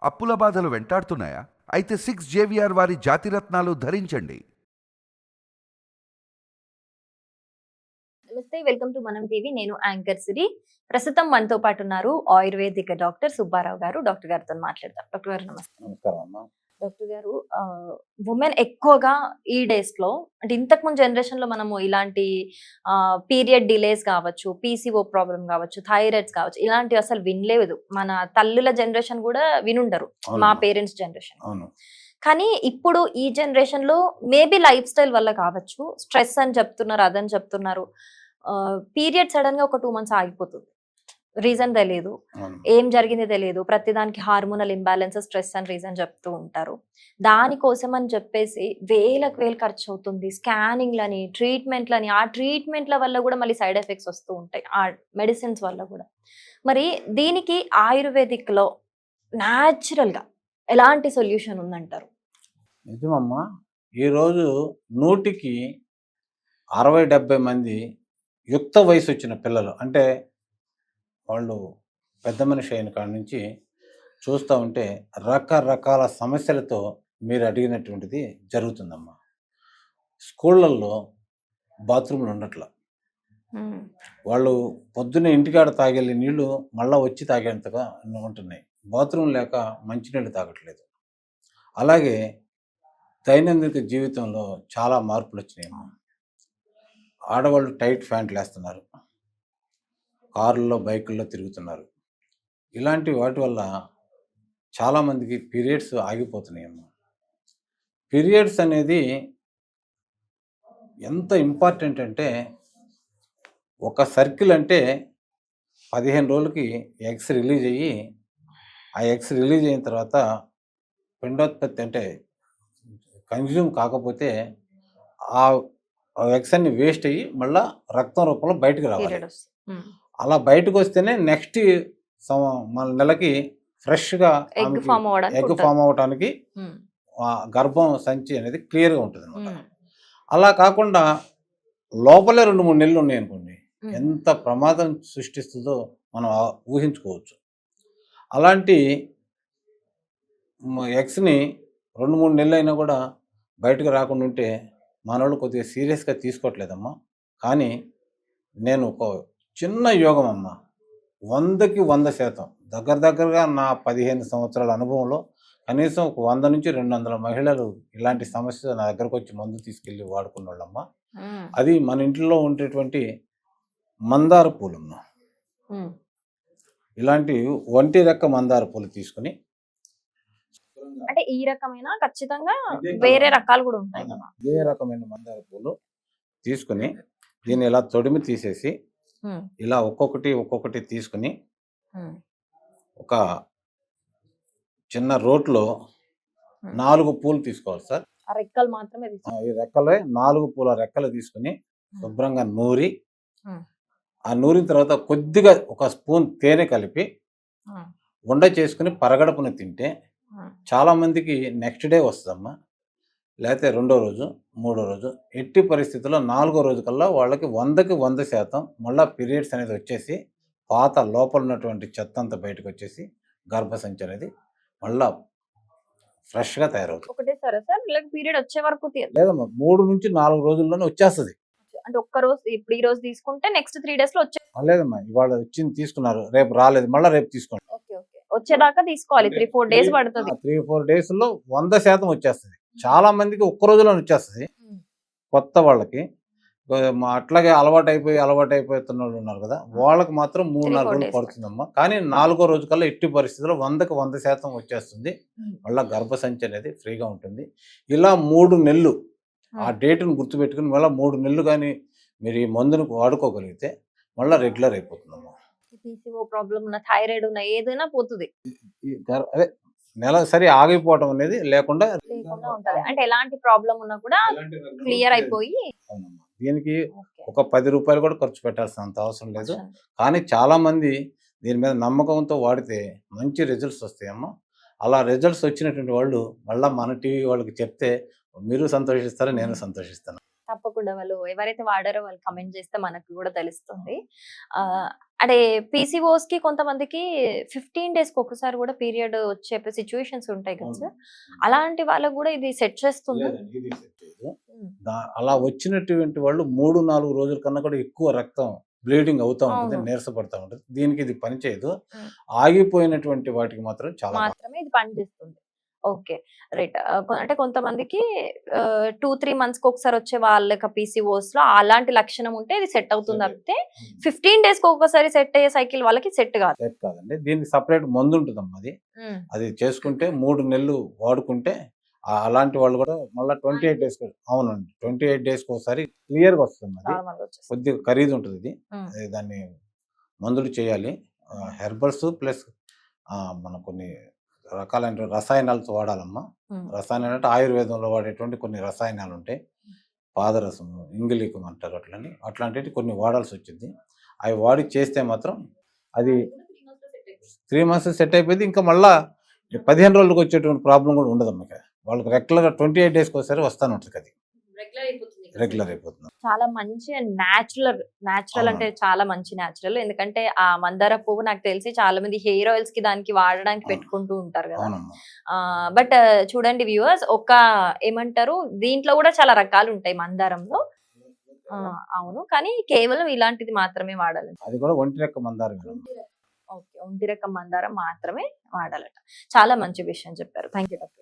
అప్పుల బాధలు వెంటాడుతున్నాయా? అయితే 6 జేవిఆర్ వారి జాతిరత్నాలు ధరించండి. నమస్తే, వెల్కమ్ టు మనం టీవీ. నేను యాంకర్ సిరి. ప్రస్తుతం మనతో పాటు ఉన్నారు ఆయుర్వేదిక డాక్టర్ సుబ్బారావు గారు. డాక్టర్ గారితో మాట్లాడదాం. డాక్టర్ గారు నమస్తే. నమస్కారం అమ్మా. డాక్టర్ గారు, ఉమెన్ ఎక్కువగా ఈ డేస్ లో, అంటే ఇంతకు ముందు జనరేషన్ లో మనము ఇలాంటి పీరియడ్ డిలేస్ కావచ్చు, పీసీఓ ప్రాబ్లం కావచ్చు, థైరాయిడ్స్ కావచ్చు, ఇలాంటివి అసలు వినలేదు. మన తల్లుల జనరేషన్ కూడా వినుండరు, మా పేరెంట్స్ జనరేషన్. అవును. కానీ ఇప్పుడు ఈ జనరేషన్ లో మేబీ లైఫ్ స్టైల్ వల్ల కావచ్చు, స్ట్రెస్ అని చెప్తున్నారు, అదని చెప్తున్నారు, పీరియడ్ సడన్ గా ఒక 2 months ఆగిపోతుంది. రీజన్ తెలియదు, ఏం జరిగింది తెలియదు. ప్రతిదానికి హార్మోనల్ ఇంబ్యాలెన్స్, స్ట్రెస్ అని రీజన్ చెప్తూ ఉంటారు. దానికోసం అని చెప్పేసి వేలకు వేలు ఖర్చు అవుతుంది. స్కానింగ్లని, ట్రీట్మెంట్లని, ఆ ట్రీట్మెంట్ల వల్ల కూడా మళ్ళీ సైడ్ ఎఫెక్ట్స్ వస్తూ ఉంటాయి, ఆ మెడిసిన్స్ వల్ల కూడా. మరి దీనికి ఆయుర్వేదిక్ లో న్యాచురల్ గా ఎలాంటి సొల్యూషన్ ఉందంటారు? నిజమమ్మా. ఈరోజు 100కి 60-70 మంది యుక్త వయసు వచ్చిన పిల్లలు, అంటే వాళ్ళు పెద్ద మనిషి అయిన కాడ నుంచి చూస్తూ ఉంటే రకరకాల సమస్యలతో మీరు అడిగినటువంటిది జరుగుతుందమ్మా. స్కూళ్ళల్లో బాత్రూమ్లు ఉండట్ల, వాళ్ళు పొద్దున్నే ఇంటికాడ తాగెళ్ళే నీళ్లు మళ్ళీ వచ్చి తాగేంతగా ఉంటున్నాయి. బాత్రూమ్ లేక మంచినీళ్ళు తాగట్లేదు. అలాగే దైనందిక జీవితంలో చాలా మార్పులు వచ్చినాయమ్మా. ఆడవాళ్ళు టైట్ ప్యాంట్లు వేస్తున్నారు, కార్లలో బైకుల్లో తిరుగుతున్నారు. ఇలాంటి వాటి వల్ల చాలామందికి పీరియడ్స్ ఆగిపోతున్నాయమ్మా. పీరియడ్స్ అనేది ఎంత ఇంపార్టెంట్ అంటే, ఒక సర్కిల్ అంటే 15 రోజులకి ఎగ్స్ రిలీజ్ అయ్యి, ఆ ఎగ్స్ రిలీజ్ అయిన తర్వాత పిండోత్పత్తి అంటే కన్జ్యూమ్ కాకపోతే ఆ ఎగ్స్ అన్ని వేస్ట్ అయ్యి మళ్ళీ రక్తం రూపంలో బయటకు రావాలి. అలా బయటకు వస్తేనే నెక్స్ట్ మన నెలకి ఫ్రెష్గా ఎగ్ ఫామ్ అవడానికి గర్భం సంచి అనేది క్లియర్గా ఉంటుంది అనమాట. అలా కాకుండా లోపలే 2-3 నెలలు ఉన్నాయి అనుకోండి, ఎంత ప్రమాదం సృష్టిస్తుందో మనం ఊహించుకోవచ్చు. అలాంటి ఎగ్స్ని 2-3 నెలలు అయినా కూడా బయటకు రాకుండా ఉంటే మనోళ్ళు కొద్దిగా సీరియస్గా తీసుకోవట్లేదమ్మా. కానీ నేను ఒక చిన్న యోగం అమ్మా, 100కి 100% దగ్గరగా నా 15 సంవత్సరాల అనుభవంలో కనీసం ఒక 100 నుంచి 200 మహిళలు ఇలాంటి సమస్య నా దగ్గరకు వచ్చి మందు తీసుకెళ్ళి వాడుకున్న వాళ్ళమ్మా. అది మన ఇంట్లో ఉండేటువంటి మందార పూలమ్మా. ఇలాంటి ఒంటి రెక్క మందార పూలు తీసుకుని, అంటే ఈ రకమైన ఖచ్చితంగా వేరే రకాలు కూడా ఉంటాయి కదా, ఇదే రకమైన మందార పూలు తీసుకుని దీన్ని ఇలా తొడిమి తీసేసి ఇలా ఒక్కొక్కటి తీసుకుని ఒక చిన్న రోట్లో 4 పూలు తీసుకోవాలి సార్. రెక్కలు మాత్రమే, ఈ రెక్కలే 4 పూల రెక్కలు తీసుకుని శుభ్రంగా నూరి, ఆ నూరిన తర్వాత కొద్దిగా ఒక స్పూన్ తేనె కలిపి ఉండ చేసుకుని పరగడపున తింటే చాలా మందికి నెక్స్ట్ డే వస్తుందమ్మా, లేకపోతే 2వ రోజు 3వ రోజు, ఎట్టి పరిస్థితుల్లో 4వ రోజు కల్లా వాళ్ళకి 100కి 100% మళ్ళీ పీరియడ్స్ అనేది వచ్చేసి పాత లోపల ఉన్నటువంటి చెత్త అంతా బయటకు వచ్చేసి గర్భసంచి అనేది మళ్ళా ఫ్రెష్గా తయారవుతుంది. ఒకటేసారా సార్, పీరియడ్ వచ్చే వరకు లేదమ్మా, 3 నుంచి 4 రోజుల్లోనే వచ్చేస్తుంది. అంటే ఒక్క రోజు, ఇప్పుడు ఈ రోజు తీసుకుంటే నెక్స్ట్ 3 days లో వచ్చే. లేదమ్మా, ఇవాళ వచ్చింది తీసుకున్నారు, రేపు రాలేదు, మళ్ళీ రేపు తీసుకోండి. వచ్చేదాకా తీసుకోవాలి, 3-4 days పడుతుంది. 3-4 daysలో 100% వచ్చేస్తుంది. చాలా మందికి ఒక్క రోజులోనే వచ్చేస్తుంది కొత్త వాళ్ళకి. అట్లాగే అలవాటు అయిపోతున్న వాళ్ళు ఉన్నారు కదా, వాళ్ళకి మాత్రం 3-4 రోజులు పడుతుందమ్మా. కానీ 4వ రోజు కల్లా ఎట్టి పరిస్థితుల్లో 100కి 100% వచ్చేస్తుంది. మళ్ళీ గర్భసంచి అనేది ఫ్రీగా ఉంటుంది. ఇలా 3 నెలలు ఆ డేట్ను గుర్తుపెట్టుకుని మళ్ళీ 3 నెలలు కానీ మీరు ఈ మందును వాడుకోగలిగితే మళ్ళీ రెగ్యులర్ అయిపోతుందమ్మా. పీసీఓ ప్రాబ్లం ఉన్న, థైరాయిడ్ ఉన్న, ఏదైనా పోతుంది. అదే నెలసరి ఆగిపోవడం అనేది లేకుండా ఉంటది. అంటే ఎలాంటి ప్రాబ్లం ఉన్నా కూడా క్లియర్ అయిపోయి. దీనికి ఒక 10 రూపాయలు కూడా ఖర్చు పెట్టాల్సినంత అవసరం లేదు. కానీ చాలా మంది దీని మీద నమ్మకంతో వాడితే మంచి రిజల్ట్స్ వస్తాయమ్మా. అలా రిజల్ట్స్ వచ్చినటువంటి వాళ్ళు మళ్ళీ మన టీవీ వాళ్ళకి చెప్తే మీరు సంతోషిస్తారు, నేను సంతోషిస్తాను. తప్పకుండా వాళ్ళు ఎవరైతే వాడారో వాళ్ళు కమెంట్ చేస్తే మనకు కూడా తెలుస్తుంది. అంటే పీసీఓస్ కి కొంతమందికి 15 days కి ఒకసారి కూడా పీరియడ్ వచ్చే సిచ్యువేషన్స్ ఉంటాయి కదా సార్, అలాంటి వాళ్ళకు కూడా ఇది సెట్ చేస్తుంది. లేదండి, ఇది సెట్ చేయదు. అలా వచ్చినటువంటి వాళ్ళు 3-4 రోజుల కన్నా కూడా ఎక్కువ రక్తం బ్లీడింగ్ అవుతా ఉంటుంది, అవును. నీరసపడతా ఉంటుంది. దీనికి ఇది పనిచేయదు. ఉమ్. ఆగిపోయినటువంటి వాటికి మాత్రం చాలా మాత్రమే ఇది పనిచేస్తుంది. Okay, right. అంటే కొంతమందికి 2-3 months కి ఒకసారి వచ్చే వాళ్ళకి పీసీఓస్ లో అలాంటి లక్షణం ఉంటే ఇది సెట్ అవుతుంది Set తప్పితే 15 days కి ఒకసారి సెట్ అయ్యే సైకిల్ వాళ్ళకి సెట్ కాదు. సెట్ కాదండి. దీనికి సపరేట్ మందు ఉంటుందమ్మా. అది చేసుకుంటే 3 నెలలు వాడుకుంటే అలాంటి వాళ్ళు కూడా మళ్ళీ 28 days అవునండి, 28 days ఒకసారి క్లియర్గా వస్తుంది. అది నార్మల్ గా వచ్చేస్తుంది. కొద్దిగా ఖరీదు ఉంటుంది ఇది. ఉమ్. దాన్ని మందులు చేయాలి, హెర్బల్స్ ప్లస్ మన కొన్ని రకాలైన రసాయనాలతో వాడాలమ్మా. ఉమ్. రసాయనాలు అంటే ఆయుర్వేదంలో వాడేటువంటి కొన్ని రసాయనాలు ఉంటాయి, పాదరసము, ఇంగిలీకం అంటారు, అట్లాంటివి కొన్ని వాడాల్సి వచ్చింది. అవి వాడి చేస్తే మాత్రం అది 3 months సెట్ అయిపోయింది. ఇంకా మళ్ళా 15 రోజులకు వచ్చేటువంటి ప్రాబ్లం కూడా ఉండదు అమ్మకి. వాళ్ళకి రెగ్యులర్గా 28 days ఒకసారి వస్తాను ఉంటుంది, అది రెగ్యులర్ అయిపోతుంది. చాలా మంచి న్యాచురల్ అంటే చాలా మంచి న్యాచురల్. ఎందుకంటే ఆ మందార పువ్వు నాకు తెలిసి చాలా మంది హెయిర్ ఆయిల్స్ కి దానికి వాడడానికి అవును. పెట్టుకుంటూ ఉంటారు కదా. అవునమ్మా. బట్ చూడండి వ్యూవర్స్, ఒక ఏమంటారు, దీంట్లో కూడా చాలా రకాలు ఉంటాయి మందారంలో. అవును, కానీ కేవలం ఇలాంటిది మాత్రమే వాడాలి. అది కూడా ఒంటి రెక్క మందారం. ఓకే, ఒంటి రకం మందారం మాత్రమే వాడాలట. చాలా మంచి విషయం చెప్పారు. Thank you doctor.